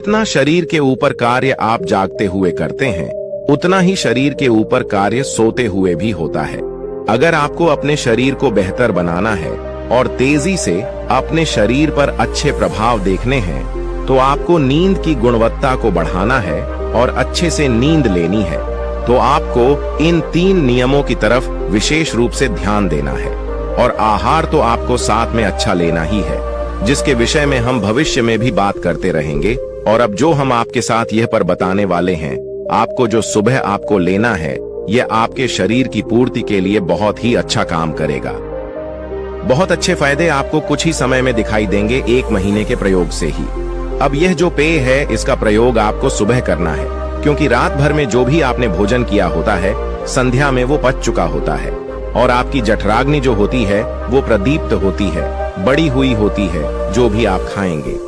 जितना शरीर के ऊपर कार्य आप जागते हुए करते हैं, उतना ही शरीर के ऊपर कार्य सोते हुए भी होता है। अगर आपको अपने शरीर को बेहतर बनाना है और तेजी से अपने शरीर पर अच्छे प्रभाव देखने हैं, तो आपको नींद की गुणवत्ता को बढ़ाना है और अच्छे से नींद लेनी है। तो आपको इन 3 नियमों की तरफ विशेष रूप से ध्यान देना है। और आहार तो आपको साथ में अच्छा लेना ही है, जिसके विषय में हम भविष्य में भी बात करते रहेंगे। और अब जो हम आपके साथ यह पर बताने वाले हैं, आपको जो सुबह आपको लेना है, यह आपके शरीर की पूर्ति के लिए बहुत ही अच्छा काम करेगा। बहुत अच्छे फायदे आपको कुछ ही समय में दिखाई देंगे 1 महीने के प्रयोग से ही। अब यह जो पेय है, इसका प्रयोग आपको सुबह करना है, क्योंकि रात भर में जो भी आपने भोजन किया होता है, संध्या में वो पच चुका होता है और आपकी जठराग्नि जो होती है वो प्रदीप्त होती है, बड़ी हुई होती है। जो भी आप खाएंगे,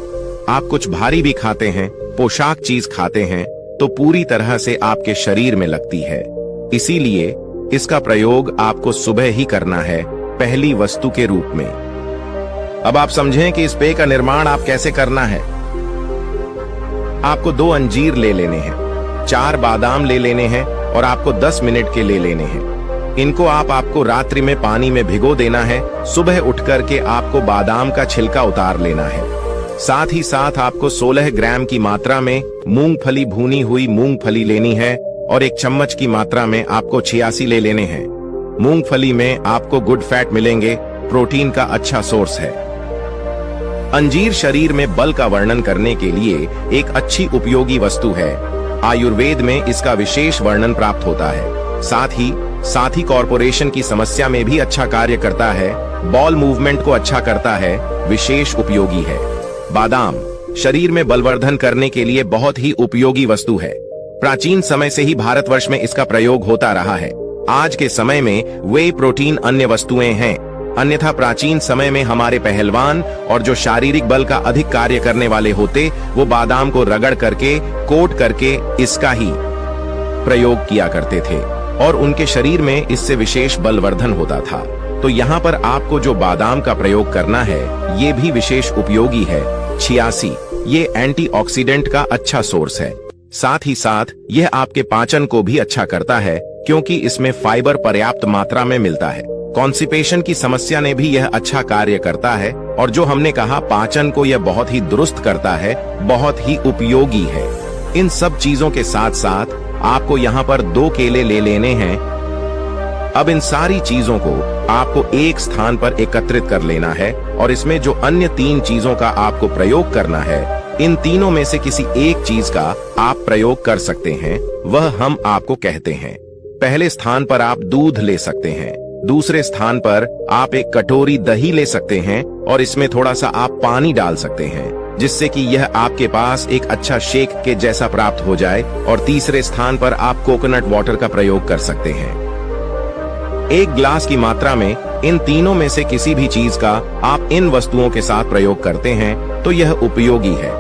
आप कुछ भारी भी खाते हैं, पोशाक चीज खाते हैं, तो पूरी तरह से आपके शरीर में लगती है। इसीलिए इसका प्रयोग आपको सुबह ही करना है, पहली वस्तु के रूप में। अब आप समझें कि इस पेय का निर्माण आप कैसे करना है। आपको 2 अंजीर ले लेने हैं, 4 बादाम ले लेने हैं और आपको 10 मिनट के ले लेने हैं। इनको आपको रात्रि में पानी में भिगो देना है। सुबह उठ करके आपको बादाम का छिलका उतार लेना है। साथ ही साथ आपको 16 ग्राम की मात्रा में मूंगफली, भुनी हुई मूंगफली लेनी है और 1 चम्मच की मात्रा में आपको छियासी ले लेने हैं। मूंगफली में आपको गुड फैट मिलेंगे, प्रोटीन का अच्छा सोर्स है। अंजीर शरीर में बल का वर्णन करने के लिए एक अच्छी उपयोगी वस्तु है। आयुर्वेद में इसका विशेष वर्णन प्राप्त होता है। साथ ही कॉर्पोरेशन की समस्या में भी अच्छा कार्य करता है। बॉल मूवमेंट को अच्छा करता है, विशेष उपयोगी है। बादाम शरीर में बलवर्धन करने के लिए बहुत ही उपयोगी वस्तु है। प्राचीन समय से ही भारतवर्ष में इसका प्रयोग होता रहा है। आज के समय में वे प्रोटीन अन्य वस्तुएं हैं, अन्यथा प्राचीन समय में हमारे पहलवान और जो शारीरिक बल का अधिक कार्य करने वाले होते, वो बादाम को रगड़ करके, कोट करके इसका ही प्रयोग किया करते थे और उनके शरीर में इससे विशेष बलवर्धन होता था। तो यहाँ पर आपको जो बादाम का प्रयोग करना है, ये भी विशेष उपयोगी है। छियासी, ये एंटीऑक्सीडेंट का अच्छा सोर्स है। साथ ही साथ यह आपके पाचन को भी अच्छा करता है, क्योंकि इसमें फाइबर पर्याप्त मात्रा में मिलता है। कॉन्स्टिपेशन की समस्या ने भी यह अच्छा कार्य करता है और जो हमने कहा पाचन को यह बहुत ही दुरुस्त करता है, बहुत ही उपयोगी है। इन सब चीजों के साथ साथ आपको यहाँ पर 2 केले ले लेने हैं। अब इन सारी चीजों को आपको एक स्थान पर एकत्रित कर लेना है और इसमें जो अन्य 3 चीजों का आपको प्रयोग करना है, इन तीनों में से किसी एक चीज का आप प्रयोग कर सकते हैं, वह हम आपको कहते हैं। पहले स्थान पर आप दूध ले सकते हैं, दूसरे स्थान पर आप 1 कटोरी दही ले सकते हैं और इसमें थोड़ा सा आप पानी डाल सकते हैं, जिससे कि यह आपके पास एक अच्छा शेक के जैसा प्राप्त हो जाए। और तीसरे स्थान पर आप कोकोनट वाटर का प्रयोग कर सकते हैं। 1 गिलास की मात्रा में इन तीनों में से किसी भी चीज का आप इन वस्तुओं के साथ प्रयोग करते हैं, तो यह उपयोगी है।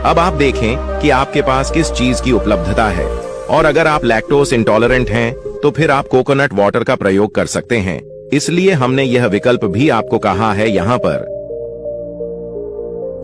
अब आप देखें कि आपके पास किस चीज की उपलब्धता है, और अगर आप लैक्टोज इंटॉलरेंट हैं, तो फिर आप कोकोनट वाटर का प्रयोग कर सकते हैं। इसलिए हमने यह विकल्प भी आपको कहा है यहाँ पर।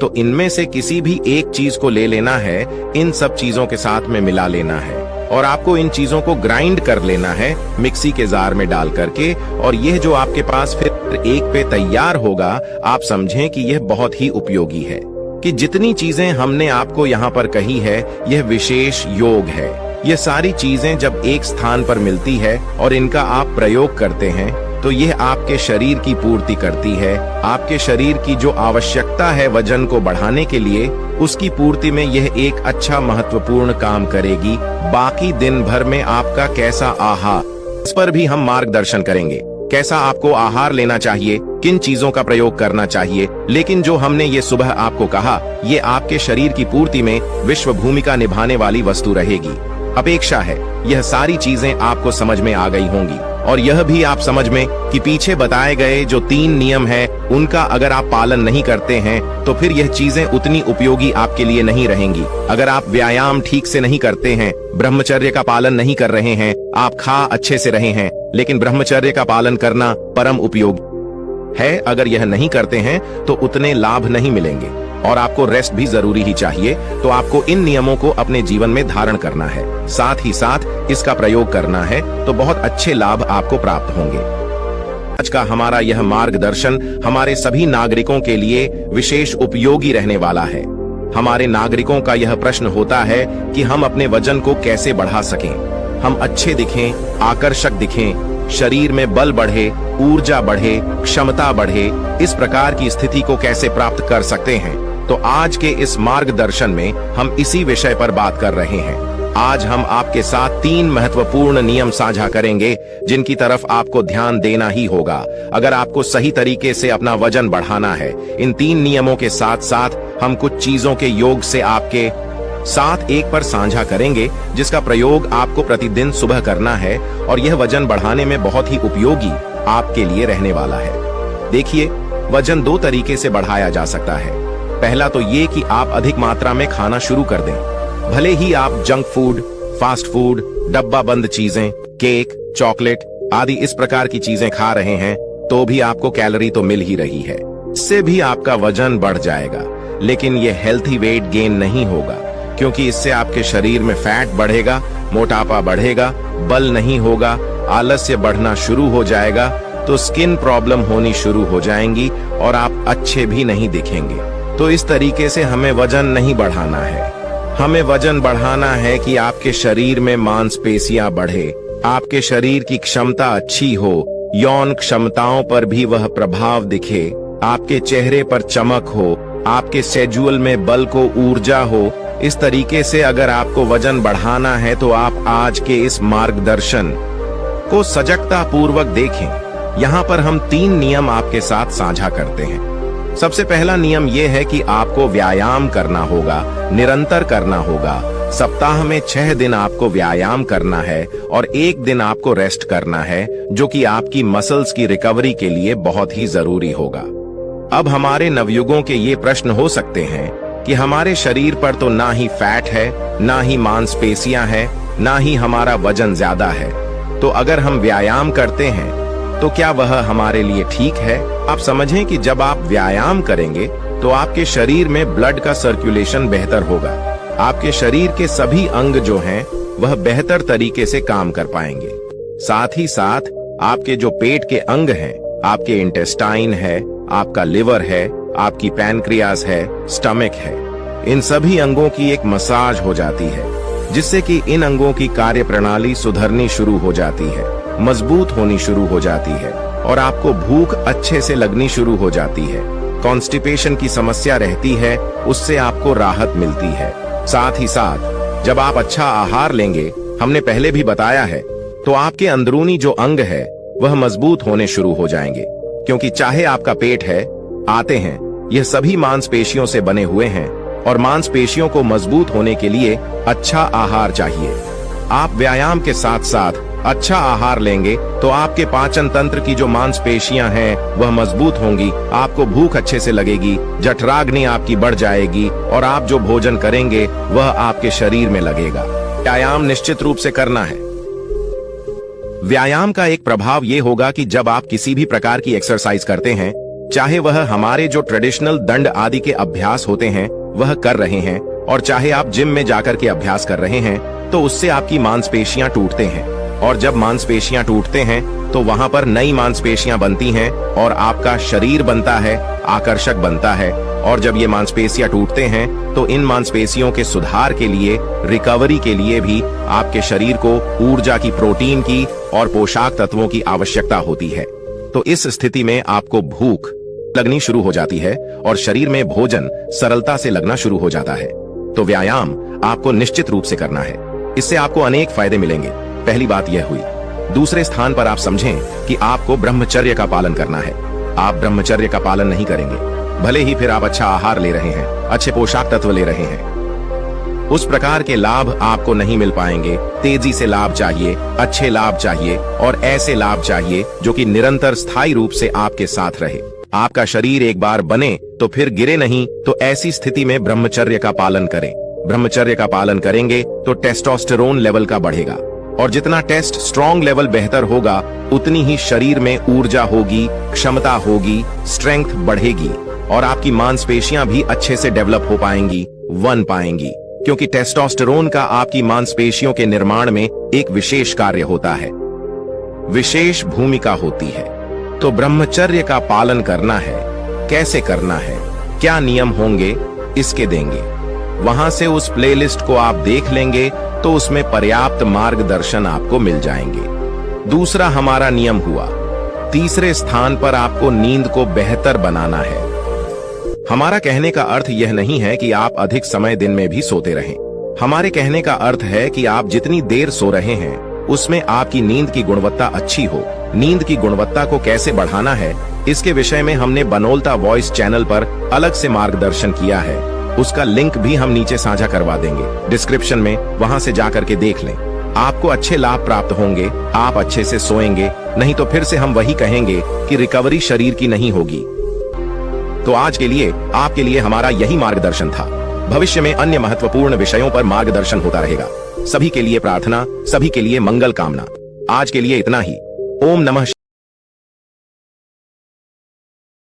तो इनमें से किसी भी एक चीज को ले लेना है, इन सब चीजों के साथ में मिला लेना है और आपको इन चीजों को ग्राइंड कर लेना है मिक्सी के जार में डाल करके। और यह जो आपके पास फिर एक पे तैयार होगा, आप समझें कि यह बहुत ही उपयोगी है। कि जितनी चीजें हमने आपको यहाँ पर कही है, यह विशेष योग है। ये सारी चीजें जब एक स्थान पर मिलती है और इनका आप प्रयोग करते हैं, तो यह आपके शरीर की पूर्ति करती है। आपके शरीर की जो आवश्यकता है वजन को बढ़ाने के लिए, उसकी पूर्ति में यह एक अच्छा महत्वपूर्ण काम करेगी। बाकी दिन भर में आपका कैसा आहार, इस पर भी हम मार्गदर्शन करेंगे। कैसा आपको आहार लेना चाहिए, किन चीजों का प्रयोग करना चाहिए। लेकिन जो हमने ये सुबह आपको कहा, ये आपके शरीर की पूर्ति में विश्व भूमिका निभाने वाली वस्तु रहेगी। अपेक्षा है यह सारी चीजें आपको समझ में आ गई होंगी, और यह भी आप समझ में कि पीछे बताए गए जो 3 नियम हैं, उनका अगर आप पालन नहीं करते हैं, तो फिर यह चीजें उतनी उपयोगी आपके लिए नहीं रहेंगी। अगर आप व्यायाम ठीक से नहीं करते हैं, ब्रह्मचर्य का पालन नहीं कर रहे हैं, आप खा अच्छे से रहे हैं, लेकिन ब्रह्मचर्य का पालन करना परम उपयोगी है। अगर यह नहीं करते हैं तो उतने लाभ नहीं मिलेंगे और आपको रेस्ट भी जरूरी ही चाहिए। तो आपको इन नियमों को अपने जीवन में धारण करना है, साथ ही साथ इसका प्रयोग करना है, तो बहुत अच्छे लाभ आपको प्राप्त होंगे। आज का हमारा यह मार्गदर्शन हमारे सभी नागरिकों के लिए विशेष उपयोगी रहने वाला है। हमारे नागरिकों का यह प्रश्न होता है कि हम अपने वजन को कैसे बढ़ा सकें, हम अच्छे दिखें, आकर्षक दिखें, शरीर में बल बढ़े, ऊर्जा बढ़े, क्षमता बढ़े, इस प्रकार की स्थिति को कैसे प्राप्त कर सकते हैं। तो आज के इस मार्गदर्शन में हम इसी विषय पर बात कर रहे हैं। आज हम आपके साथ 3 महत्वपूर्ण नियम साझा करेंगे जिनकी तरफ आपको ध्यान देना ही होगा अगर आपको सही तरीके से अपना वजन बढ़ाना है। इन 3 नियमों के साथ साथ हम कुछ चीजों के योग से आपके साथ एक पर साझा करेंगे जिसका प्रयोग आपको प्रतिदिन सुबह करना है और यह वजन बढ़ाने में बहुत ही उपयोगी आपके लिए रहने वाला है। देखिए, वजन 2 तरीके से बढ़ाया जा सकता है। पहला तो ये कि आप अधिक मात्रा में खाना शुरू कर दें। भले ही आप जंक फूड, फास्ट फूड, डब्बा बंद चीजें, केक, चॉकलेट आदि इस प्रकार की चीजें खा रहे हैं तो भी आपको कैलोरी तो मिल ही रही है। इससे भी आपका वजन बढ़ जाएगा, लेकिन यह हेल्थी वेट गेन नहीं होगा क्योंकि इससे आपके शरीर में फैट बढ़ेगा, मोटापा बढ़ेगा, बल नहीं होगा, आलस्य बढ़ना शुरू हो जाएगा, तो स्किन प्रॉब्लम होनी शुरू हो जाएंगी और आप अच्छे भी नहीं दिखेंगे। तो इस तरीके से हमें वजन नहीं बढ़ाना है। हमें वजन बढ़ाना है कि आपके शरीर में मांसपेशियां बढ़े, आपके शरीर की क्षमता अच्छी हो, यौन क्षमताओं पर भी वह प्रभाव दिखे, आपके चेहरे पर चमक हो, आपके शेड्यूल में बल को ऊर्जा हो। इस तरीके से अगर आपको वजन बढ़ाना है तो आप आज के इस मार्गदर्शन को सजगता पूर्वक देखें। यहाँ पर हम 3 नियम आपके साथ साझा करते हैं। सबसे पहला नियम यह है कि आपको व्यायाम करना होगा, निरंतर करना होगा। सप्ताह में 6 दिन आपको व्यायाम करना है और 1 दिन आपको रेस्ट करना है, जो कि आपकी मसल्स की रिकवरी के लिए बहुत ही जरूरी होगा। अब हमारे नवयुगों के ये प्रश्न हो सकते हैं कि हमारे शरीर पर तो ना ही फैट है, ना ही मांसपेशियां हैं, ना ही हमारा वजन ज्यादा है, तो अगर हम व्यायाम करते हैं तो क्या वह हमारे लिए ठीक है? आप समझें कि जब आप व्यायाम करेंगे तो आपके शरीर में ब्लड का सर्कुलेशन बेहतर होगा, आपके शरीर के सभी अंग जो हैं वह बेहतर तरीके से काम कर पाएंगे। साथ ही साथ आपके जो पेट के अंग हैं, आपके इंटेस्टाइन है, आपका लिवर है, आपकी पैनक्रियास है, स्टमक है, इन सभी अंगों की एक मसाज हो जाती है जिससे कि इन अंगों की कार्य प्रणाली सुधरनी शुरू हो जाती है, मजबूत होनी शुरू हो जाती है और आपको भूख अच्छे से लगनी शुरू हो जाती है। कॉन्स्टिपेशन की समस्या रहती है, उससे आपको राहत मिलती है। साथ ही साथ जब आप अच्छा आहार लेंगे, हमने पहले भी बताया है, तो आपके अंदरूनी जो अंग है वह मजबूत होने शुरू हो जाएंगे, क्योंकि चाहे आपका पेट है, आते हैं, यह सभी मांसपेशियों से बने हुए हैं और मांसपेशियों को मजबूत होने के लिए अच्छा आहार चाहिए। आप व्यायाम के साथ साथ अच्छा आहार लेंगे तो आपके पाचन तंत्र की जो मांसपेशियां हैं वह मजबूत होंगी, आपको भूख अच्छे से लगेगी, जठराग्नि आपकी बढ़ जाएगी और आप जो भोजन करेंगे वह आपके शरीर में लगेगा। व्यायाम निश्चित रूप से करना है। व्यायाम का एक प्रभाव यह होगा कि जब आप किसी भी प्रकार की एक्सरसाइज करते हैं, चाहे वह हमारे जो ट्रेडिशनल दंड आदि के अभ्यास होते हैं वह कर रहे हैं और चाहे आप जिम में जाकर के अभ्यास कर रहे हैं, तो उससे आपकी मांसपेशियां टूटते हैं और जब मांसपेशियां टूटते हैं तो वहां पर नई मांसपेशियां बनती हैं और आपका शरीर बनता है, आकर्षक बनता है। और जब ये मांसपेशियां टूटते हैं तो इन मांसपेशियों के सुधार के लिए, रिकवरी के लिए भी आपके शरीर को ऊर्जा की, प्रोटीन की और पोषक तत्वों की आवश्यकता होती है। तो इस स्थिति में आपको भूख लगनी शुरू हो जाती है और शरीर में भोजन सरलता से लगना शुरू हो जाता है। तो व्यायाम आपको निश्चित रूप से करना है, इससे आपको अनेक फायदे मिलेंगे। पहली बात यह हुई। दूसरे स्थान पर आप समझें कि आपको ब्रह्मचर्य का पालन करना है। आप ब्रह्मचर्य का पालन नहीं करेंगे, भले ही फिर आप अच्छा आहार ले रहे हैं, अच्छे पोषक तत्व ले रहे हैं, उस प्रकार के लाभ आपको नहीं मिल पाएंगे। तेजी से लाभ चाहिए, अच्छे लाभ चाहिए और ऐसे लाभ चाहिए जो कि निरंतर स्थायी रूप से आपके साथ रहे। आपका शरीर एक बार बने तो फिर गिरे नहीं, तो ऐसी स्थिति में ब्रह्मचर्य का पालन करें। ब्रह्मचर्य का पालन करेंगे तो टेस्टोस्टेरोन लेवल का बढ़ेगा, और जितना टेस्ट स्ट्रॉन्ग लेवल बेहतर होगा उतनी ही शरीर में ऊर्जा होगी, क्षमता होगी, स्ट्रेंथ बढ़ेगी और आपकी मांसपेशियां भी अच्छे से डेवलप हो पाएंगी, बन पाएंगी, क्योंकि टेस्टोस्टेरोन का आपकी मांसपेशियों के निर्माण में एक विशेष कार्य होता है, विशेष भूमिका होती है। तो ब्रह्मचर्य का पालन करना है, कैसे करना है, क्या नियम होंगे, इसके देंगे। वहां से उस प्लेलिस्ट को आप देख लेंगे तो उसमें पर्याप्त मार्गदर्शन आपको मिल जाएंगे। दूसरा हमारा नियम हुआ, तीसरे स्थान पर आपको नींद को बेहतर बनाना है। हमारा कहने का अर्थ यह नहीं है कि आप अधिक समय दिन में भी सोते रहें। हमारे कहने का अर्थ है कि आप जितनी देर सो रहे हैं उसमें आपकी नींद की गुणवत्ता अच्छी हो। नींद की गुणवत्ता को कैसे बढ़ाना है, इसके विषय में हमने बनोलता वॉइस चैनल पर अलग से मार्गदर्शन किया है। उसका लिंक भी हम नीचे साझा करवा देंगे डिस्क्रिप्शन में, वहां से जाकर के देख लें। आपको अच्छे लाभ प्राप्त होंगे, आप अच्छे से सोएंगे, नहीं तो फिर से हम वही कहेंगे कि रिकवरी शरीर की नहीं होगी। तो आज के लिए आपके लिए हमारा यही मार्गदर्शन था। भविष्य में अन्य महत्वपूर्ण विषयों पर मार्गदर्शन होता रहेगा। सभी के लिए प्रार्थना, सभी के लिए मंगल कामना। आज के लिए इतना ही। ओम नमः।